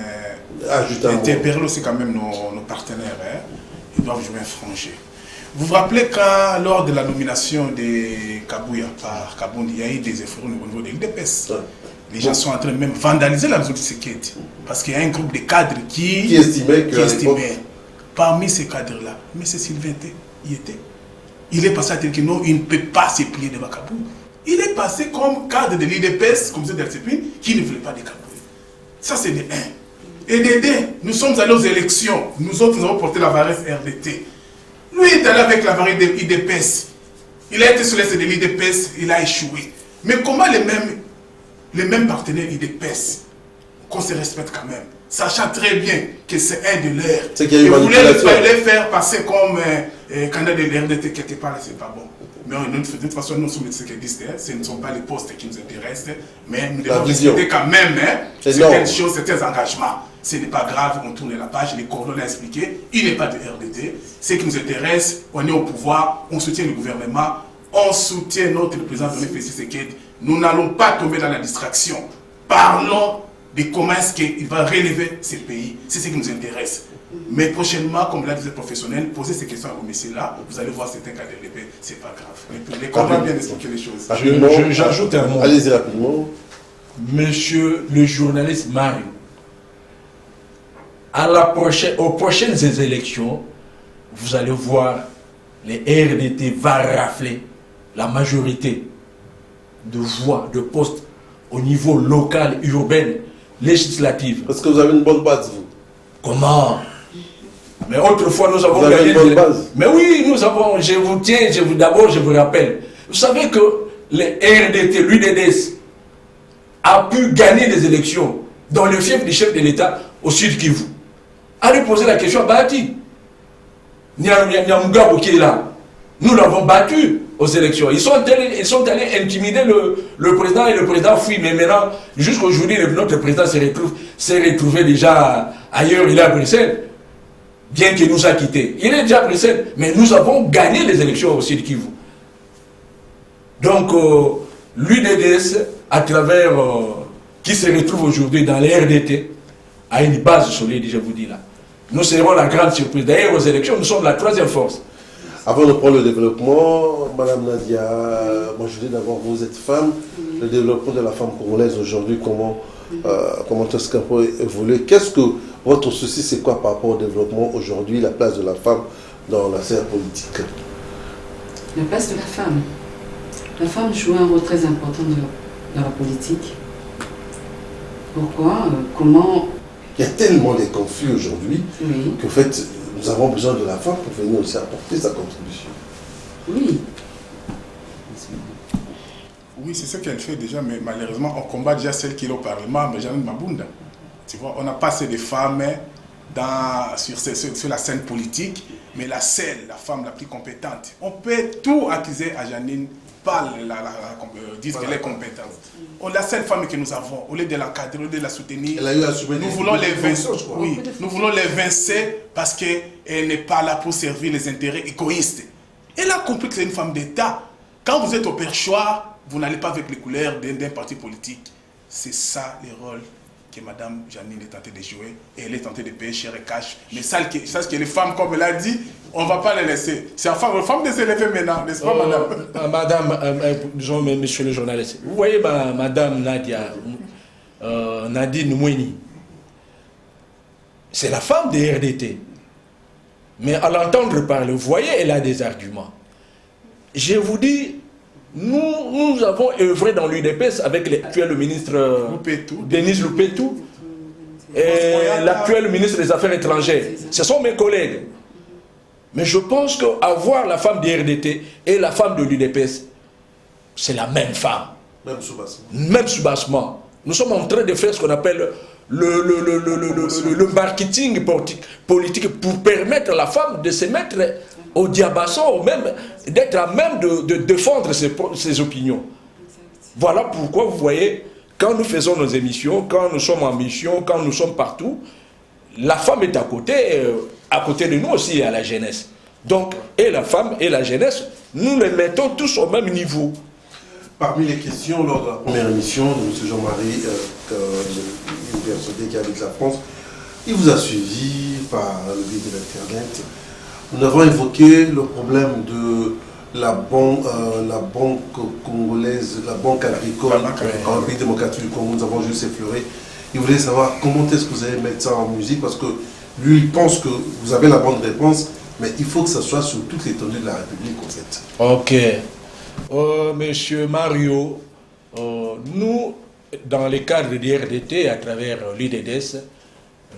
interpeller aussi quand même nos partenaires. Hein. Ils doivent jouer un franc jeu. Vous vous rappelez quand, lors de la nomination de Kabouya par Kabound, il y a eu des efforts au niveau de l'UDPS. Les gens sont en train de même vandaliser la maison de sécurité. Parce qu'il y a un groupe de cadres qui estimait que parmi ces cadres-là, M. Sylvain y était. Il est passé à dire que non, il ne peut pas se plier devant Kabound. Il est passé comme cadre de l'UDPS, comme M. Delcépine, qui ne voulait pas de Kabound. Ça, c'est de 1. Et de 2, nous sommes allés aux élections. Nous autres, nous avons porté la varesse RDT. Lui est allé avec la variété de l'IDPS. Il a été sur les de l'IDPS, il a échoué. Mais comment les mêmes partenaires IDPS, qu'on se respecte quand même, sachant très bien que c'est un de leurs, et voulait les faire passer comme candidat de l'RDT quelque part, c'est pas bon. Mais de toute façon, nous sommes des sécuritistes, ce ne sont pas les postes qui nous intéressent, mais nous devons respecter quand même certaines choses, certains engagements. Ce n'est pas grave, on tourne la page, les cordons l'ont expliqué, il n'est pas de RDT. Ce qui nous intéresse, on est au pouvoir, on soutient le gouvernement, on soutient notre président Félix Tshisekedi. Nous n'allons pas tomber dans la distraction. Parlons de comment est-ce qu'il va relever ce pays. C'est ce qui nous intéresse. Mais prochainement, comme l'a dit le professionnel, posez ces questions à vos messieurs-là, vous allez voir certains cas de l'épée, c'est pas grave. Les cordons bien expliquer les choses. J'ajoute un mot. Allez-y rapidement. Monsieur le journaliste Mario, aux prochaines élections, vous allez voir les RDT va rafler la majorité de voix, de postes au niveau local, urbain, législatif. Parce que vous avez une bonne base, vous. Comment? Mais autrefois, nous avons gagné une bonne base. Mais oui, nous avons, d'abord, je vous rappelle, vous savez que les RDT, l'UDDS, a pu gagner des élections dans le fief du chef de l'État au Sud Kivu. Allez poser la question à Bahati. Nyamugabo qui est là. Nous l'avons battu aux élections. Ils sont allés intimider le président et le président fuit. Mais maintenant, jusqu'aujourd'hui, notre président s'est retrouvé déjà ailleurs. Il est à Bruxelles. Bien qu'il nous a quittés. Il est déjà à Bruxelles. Mais nous avons gagné les élections au Sud Kivu. Donc, l'UDDS, à travers, qui se retrouve aujourd'hui dans les RDT, a une base solide, je vous dis là. Nous serons la grande surprise. D'ailleurs, aux élections, nous sommes la troisième force. Avant de prendre le développement, Madame Nadia, moi je dis d'abord, vous êtes femme, le développement de la femme congolaise aujourd'hui, comment est-ce qu'elle peut évoluer? Qu'est-ce que votre souci, c'est quoi par rapport au développement aujourd'hui, la place de la femme dans la scène politique? La place de la femme. La femme joue un rôle très important dans la politique. Pourquoi? Comment? Il y a tellement de conflits aujourd'hui que en fait, nous avons besoin de la femme pour venir aussi apporter sa contribution. Oui. Oui, c'est ce qu'elle fait déjà, mais malheureusement, on combat déjà celle qui est au Parlement, mais Janine Mabunda. Tu vois, on n'a pas assez de femmes sur la scène politique, mais la femme la plus compétente. On peut tout accuser à Janine, disent qu'elle est compétente. La seule femme que nous avons, au lieu de l'encadrer, au lieu de la soutenir, nous voulons l'évincer. Oui, nous voulons l'évincer parce qu'elle n'est pas là pour servir les intérêts égoïstes. Elle a compris que c'est une femme d'État. Quand vous êtes au perchoir, vous n'allez pas avec les couleurs d'un parti politique. C'est ça le rôle que Mme Janine est tentée de jouer. Et elle est tentée de payer cher et cash. Mais ça que les femmes, comme elle a dit, on ne va pas les laisser. C'est à la femme de s'élever maintenant, n'est-ce pas, madame? Madame, disons, monsieur le journaliste, vous voyez Madame Nadia, Nadine Mouini, c'est la femme des RDT. Mais à l'entendre parler, vous voyez, elle a des arguments. Je vous dis, nous avons œuvré dans l'UDPS avec l'actuel ministre Denis Lupetou et l'actuel ministre des Affaires étrangères. Ce sont mes collègues. Mais je pense qu'avoir la femme des RDT et la femme de l'UDPS, c'est la même femme. Même soubassement. Même soubassement. Nous sommes en train de faire ce qu'on appelle le marketing politique pour permettre à la femme de se mettre au diapason, même d'être à même de défendre ses opinions. Voilà pourquoi vous voyez, quand nous faisons nos émissions, quand nous sommes en mission, quand nous sommes partout, la femme est à côté de nous aussi à la jeunesse. Donc, et la femme et la jeunesse, nous les mettons tous au même niveau. Parmi les questions lors de la première émission de M. Jean-Marie, une personne qui habite la France, il vous a suivi par le biais de l'Internet. Nous avons évoqué le problème de la banque congolaise, la banque agricole dans le pays démocratique du Congo. Nous avons juste effleuré. Il voulait savoir comment est-ce que vous allez mettre ça en musique, parce que lui, il pense que vous avez la bonne réponse, mais il faut que ça soit sur toute l'étendue de la République, en fait. Ok. Monsieur Mario, nous, dans le cadre de l'IRDT, à travers l'IDDS,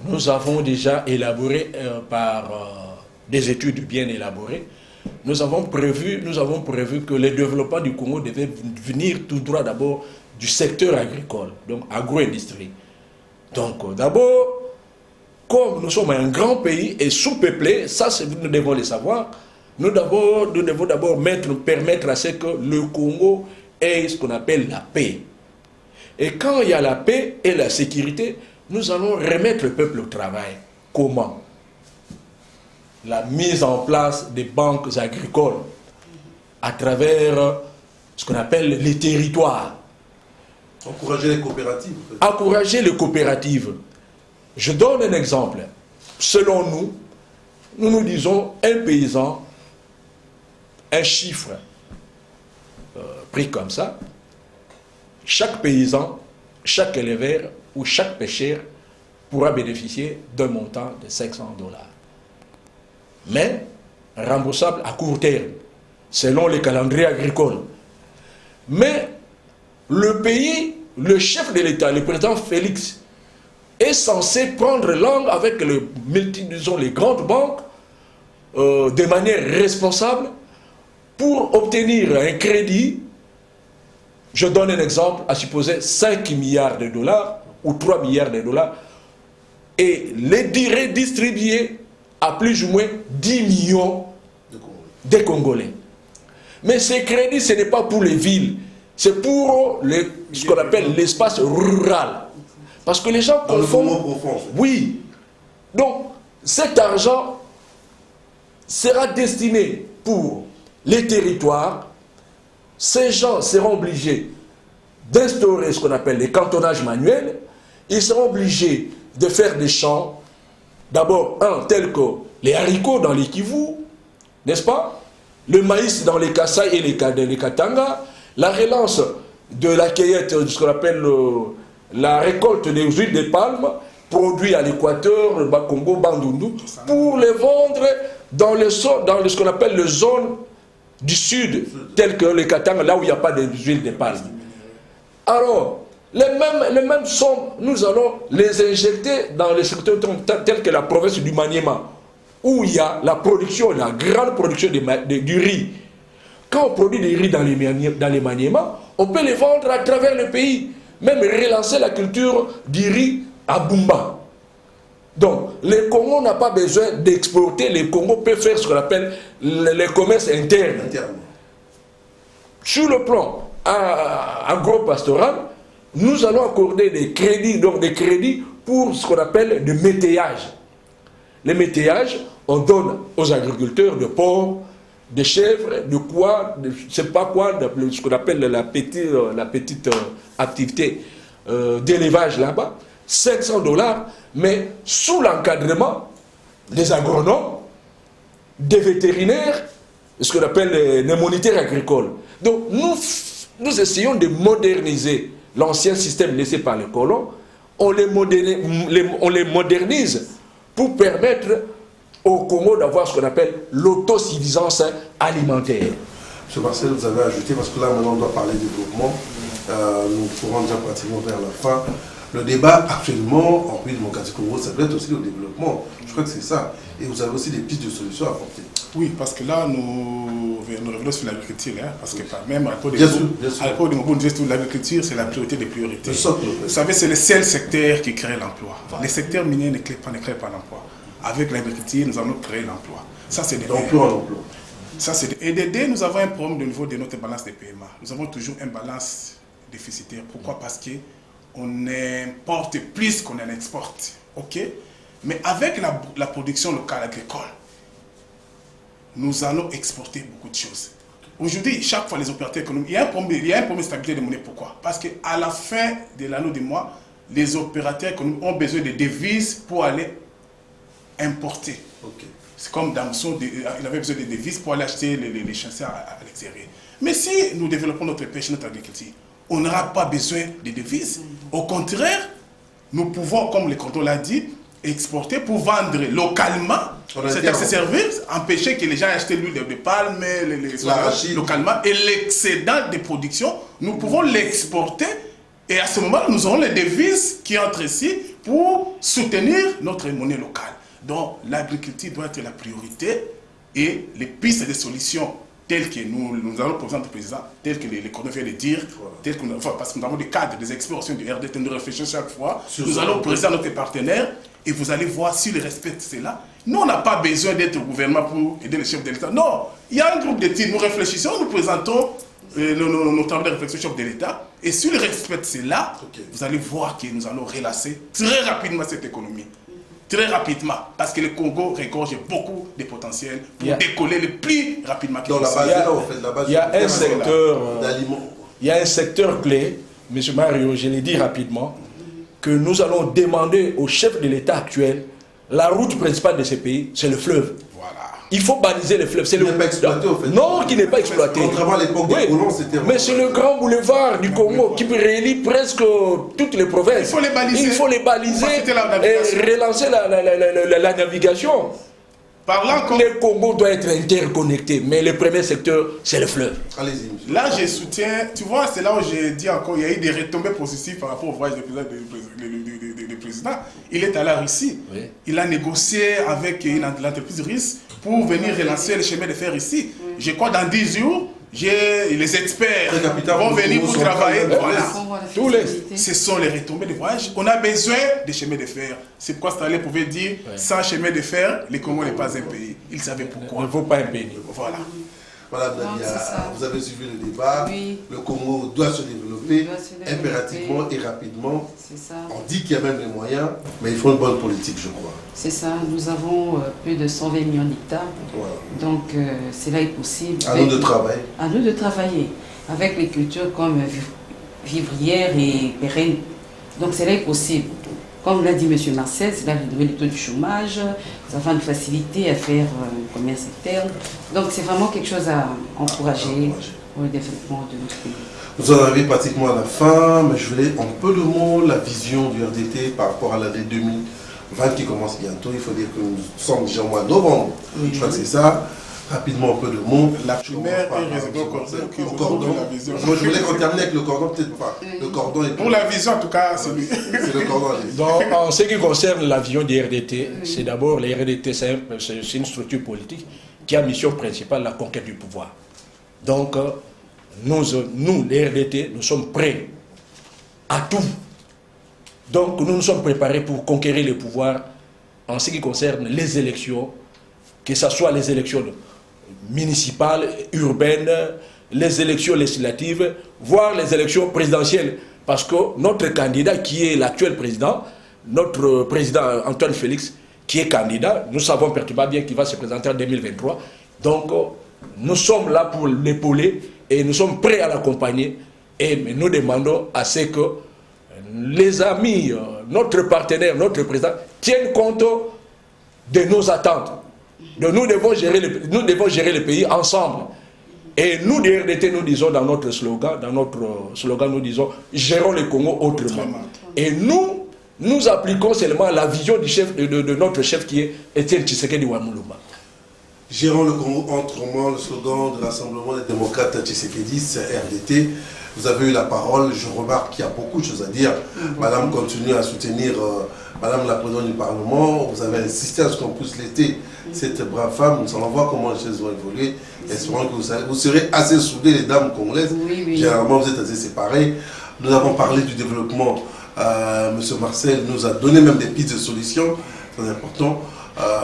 nous avons déjà élaboré par des études bien élaborées. Nous avons prévu que le développement du Congo devait venir tout droit d'abord du secteur agricole, donc agro-industrie. Donc d'abord, comme nous sommes un grand pays et sous-peuplé, ça nous devons le savoir, nous devons d'abord permettre à ce que le Congo ait ce qu'on appelle la paix. Et quand il y a la paix et la sécurité, nous allons remettre le peuple au travail. Comment? La mise en place des banques agricoles à travers ce qu'on appelle les territoires. Encourager les coopératives. Encourager les coopératives. Je donne un exemple. Selon nous, nous disons un paysan, un chiffre pris comme ça, chaque paysan, chaque éleveur ou chaque pêcheur pourra bénéficier d'un montant de 500 $. Mais remboursable à court terme, selon les calendriers agricoles. Mais le pays, le chef de l'État, le président Félix, est censé prendre langue avec les grandes banques de manière responsable pour obtenir un crédit. Je donne un exemple, à supposer 5 milliards de dollars ou 3 milliards de dollars et les redistribuer à plus ou moins 10 millions de Congolais. Mais ces crédits, ce n'est pas pour les villes, c'est pour ce qu'on appelle l'espace rural. Parce que les gens confondent. Oui. Donc, cet argent sera destiné pour les territoires. Ces gens seront obligés d'instaurer ce qu'on appelle les cantonnages manuels. Ils seront obligés de faire des champs. D'abord, tels que les haricots dans les Kivu, n'est-ce pas? Le maïs dans les Kasaï et les Katanga, la relance de la cueillette, de ce qu'on appelle la récolte des huiles de palme, produits à l'Équateur, le Bas-Congo, Bandundu, pour les vendre dans ce qu'on appelle les zones du sud, telles que les Katanga, là où il n'y a pas d'huile de palme. Alors, les mêmes sommes, nous allons les injecter dans les secteurs tels que la province du Maniema, où il y a la production, la grande production du riz. Quand on produit du riz dans les Maniema, on peut les vendre à travers le pays, même relancer la culture du riz à Bumba. Donc, le Congo n'a pas besoin d'exporter, le Congo peut faire ce qu'on appelle les commerces internes. Sur le plan agro-pastoral, nous allons accorder des crédits, donc des crédits pour ce qu'on appelle le métayage. Les métayages, on donne aux agriculteurs de porcs, de chèvres, de quoi, de, je ne sais pas quoi, de ce qu'on appelle la petite activité d'élevage là-bas, 500 $, mais sous l'encadrement des agronomes, des vétérinaires, ce qu'on appelle les moniteurs agricoles. Donc nous essayons de moderniser l'ancien système laissé par les colons, on les modernise pour permettre au Congo d'avoir ce qu'on appelle l'autosuffisance alimentaire. M. Marcel, vous avez ajouté, parce que là maintenant on doit parler de développement, nous pourrons déjà pratiquement vers la fin. Le débat actuellement en pays démocratique Congo, ça doit être aussi le développement. Je crois que c'est ça. Et vous avez aussi des pistes de solutions à apporter. Oui, parce que là, nous revenons sur l'agriculture, hein, parce que même à l'époque de Mobutu, on disait que l'agriculture, c'est la priorité des priorités. Vous savez, c'est le seul secteur qui crée l'emploi. Les secteurs miniers ne créent pas l'emploi. Avec l'agriculture, nous allons créer l'emploi. Ça, c'est des d'emploi en emploi. Ça, c'est et d'aider, nous avons un problème au niveau de notre balance de paiement. Nous avons toujours une balance déficitaire. Pourquoi? Parce qu'on importe plus qu'on en exporte. OK? Mais avec la production locale agricole, nous allons exporter beaucoup de choses. Aujourd'hui, chaque fois, les opérateurs économiques, il y a un problème de stabilité de monnaie. Pourquoi? Parce qu'à la fin de l'année du mois, les opérateurs économiques ont besoin de devises pour aller importer. Okay. C'est comme Damson, il avait besoin de devises pour aller acheter les chasseurs à l'extérieur. Mais si nous développons notre pêche, notre agriculture, on n'aura pas besoin de devises. Au contraire, nous pouvons, comme le canton l'a dit, exporter pour vendre localement ces services, empêcher que les gens achètent l'huile de palme, localement, et l'excédent de production, nous pouvons l'exporter, et à ce moment, nous aurons les devises qui entrent ici pour soutenir notre monnaie locale. Donc, l'agriculture doit être la priorité, et les pistes de solutions telles que nous allons présenter au président, telles que les cordons viennent de dire, telles que parce que nous avons des cadres, des experts du RDT, nous réfléchissons chaque fois, nous allons présenter à notre partenaire, et vous allez voir si le respect cela. Nous, on n'a pas besoin d'être au gouvernement pour aider les chefs de l'État. Non, il y a un groupe d'études, nous réfléchissons, nous présentons nos travaux de réflexion au chef de l'État. Et si le respect cela, vous allez voir que nous allons relancer très rapidement cette économie. Très rapidement, parce que le Congo regorge beaucoup de potentiel pour décoller le plus rapidement. Il y a un secteur d'aliments. Il y a un secteur clé, M. Mario, je l'ai dit rapidement, que nous allons demander au chef de l'État actuel, la route principale de ce pays, c'est le fleuve. Voilà. Il faut baliser le fleuve. C'est le pas exploité, en fait. Non, qui n'est pas exploité. Contrairement à l'époque des colons, c'était... Mais c'est le grand boulevard du Congo qui relie presque toutes les provinces. Il faut les baliser et relancer la navigation. Le Congo doit être interconnecté, mais le premier secteur, c'est le fleuve. Allez-y. Là, je soutiens, tu vois, c'est là où j'ai dit encore, il y a eu des retombées positives par rapport au voyage du président. Il est allé à Russie. Oui. Il a négocié avec l'entreprise russe pour venir relancer le chemin de fer ici. Oui. Je crois dans 10 jours, les experts vont venir pour travailler. Voilà. Ce sont les retombées de voyage. On a besoin de chemins de fer. C'est pourquoi Stanley pouvait dire, sans chemin de fer, le Congo n'est pas un pays. Il savait pourquoi. Il ne faut pas un pays. Voilà. Voilà, Nadia, vous avez suivi le débat. Oui. Le Congo doit se développer impérativement et rapidement. Ça. On dit qu'il y a même les moyens, mais il faut une bonne politique, je crois. C'est ça. Nous avons plus de 120 millions d'hectares. Voilà. Donc, cela est possible. À nous de travailler. À nous de travailler. Avec les cultures comme vivrières et pérennes. Donc, cela est possible. Comme l'a dit M. Marcel, c'est la réduire le taux du chômage, ça va nous faciliter à faire un commerce externe. Donc c'est vraiment quelque chose à encourager pour le développement de notre pays. Nous en arrivons pratiquement à la fin, mais je voulais un peu le mot, la vision du RDT par rapport à l'année 2020 qui commence bientôt. Il faut dire que nous sommes déjà au mois de novembre. Oui, je crois que c'est ça. Rapidement, un peu de mots. La primaire est réservée au cordon. Moi, je voulais qu'on termine avec le cordon, peut-être pas. Le cordon est pour la vision, en tout cas, c'est lui. C'est le cordon. Donc, en ce qui concerne la vision des RDT, c'est d'abord, les RDT, c'est une structure politique qui a mission principale la conquête du pouvoir. Donc, nous, les RDT, nous sommes prêts à tout. Donc, nous nous sommes préparés pour conquérir le pouvoir en ce qui concerne les élections, que ce soit les élections municipales, urbaines, les élections législatives, voire les élections présidentielles. Parce que notre candidat, qui est l'actuel président, notre président Antoine Félix, qui est candidat, nous savons pertinemment bien qu'il va se présenter en 2023. Donc, nous sommes là pour l'épauler et nous sommes prêts à l'accompagner. Et nous demandons à ce que les amis, notre partenaire, notre président, tiennent compte de nos attentes. Donc nous devons gérer le pays ensemble. Et nous, des RDT, nous disons dans notre slogan, nous disons « Gérons le Congo autrement ». Et nous appliquons seulement la vision du chef, de notre chef qui est Étienne Tshisekedi Wamuluma. Gérons le Congo autrement, le slogan de l'Assemblement des démocrates Tshisekedi, c'est RDT. Vous avez eu la parole, je remarque qu'il y a beaucoup de choses à dire. Madame continue à soutenir Madame la Présidente du Parlement. Vous avez insisté à ce qu'on puisse l'aider, cette brave femme. Nous allons voir comment les choses vont évoluer. Espérons que vous serez assez soudés, les dames congolaises. Oui. Généralement, vous êtes assez séparés. Nous avons parlé du développement. Monsieur Marcel nous a donné même des pistes de solutions. Très important.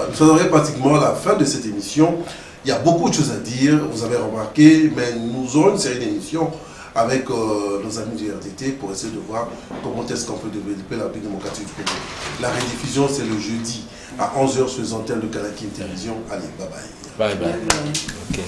Nous sommes pratiquement à la fin de cette émission. Il y a beaucoup de choses à dire, vous avez remarqué, mais nous aurons une série d'émissions avec nos amis du RDT pour essayer de voir comment est-ce qu'on peut développer la République démocratique du Congo. La rediffusion, c'est le jeudi à 11h sur les antennes de Kanakin Télévision. Allez, bye bye. Bye bye. Okay.